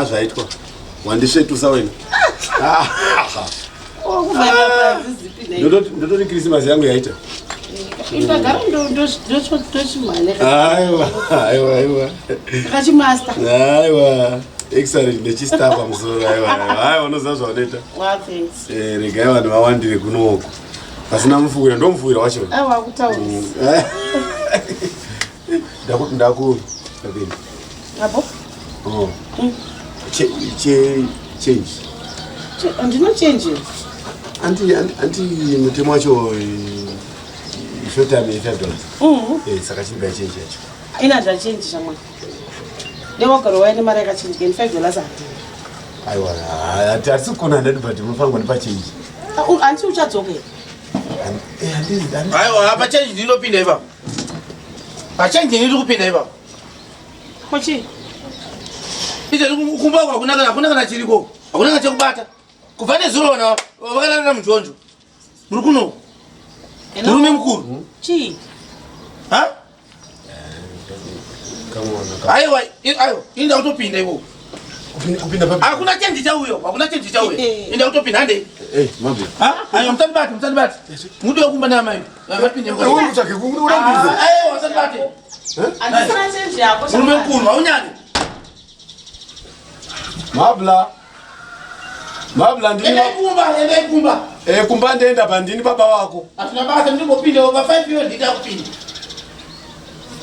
zvaitwa wandisvetusa wena. Ndototi Christmas yangu yaita. Aiwa. Excellent, ndechistapa pamusoro. Aiwa, unoziva zvaunoita. Regai vanhu vawandire kunoko. Pasina mufuwira, ndomufuwira wacho. Ndakupinda. Abo? Oh. Change. Andino change. Anti mutemo wacho short time $5. Saka chimba change yacho. Ina da change shamwa. Dewa karowa ine mara yakachange $5 ati. Aiwa, atasi kuna 100 but mufango nipa change. Anti uchadzoke. Aiwa, apa change ndinopinda ipa. Pa change ndiri kupinda ipa. Kochi. Ite kumba hakuna kana chiriko. Hakuna kana chekubata. Kubva nezuro na vakalanda mujonjo. Muri kuno. Murume mukuru. Chi. Ha? Kamona. Aiwa, inda utopinda ipo. Kupinda papi. Hakuna change chauyo, hakuna change chauyo. Inda utopinda hande. Mabla. Ha? Aiwa mtanibati. Mudu yokumba na mai. Ngapinda ngo. Wewe utake kurambiza. Aiwa mtanibati. Andisana change yako shamwa. Murume mukuru, aunyani. Mabla ndini. Ende kumba. Kumba ndenda pandini baba wako. Atuna basa ndingopinda over 5 years ndikupinda.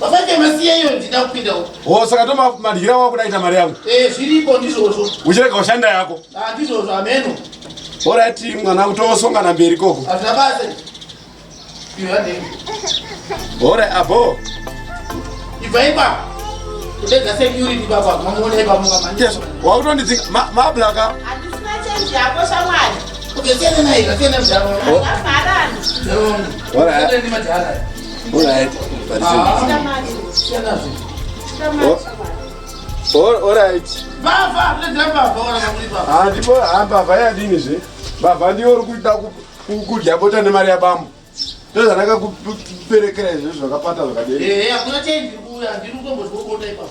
Bafake masiye hiyo ndikupinda. Saka toma madhira wako daita mari yangu. Zviripo ndizvozvo. Uchireka ushanda yako. Ndizvozvo ameno. Alright mwana utosonga na mberi koko. Atuna basa. Yande. Abo. Ivaipa. Kutega security baba, mamuone hapa munga manje. Yes. Wautonditsinga Mabla ka. Andisana change yako shamwa. Ukesena naye, kasena mjalo. Akafarani. Alright. Ndi majala. Alright. Alright. Baba, let's baba, ora mamulipa. Ndipo baba yadini zve. Baba ndiyo uri kuita kudya bota nemari yabambo. Ndozvanaka kuperekera izvo zvakapata zvakadai. Hakuna change kuya, ndiri kutombozvokota ipapo.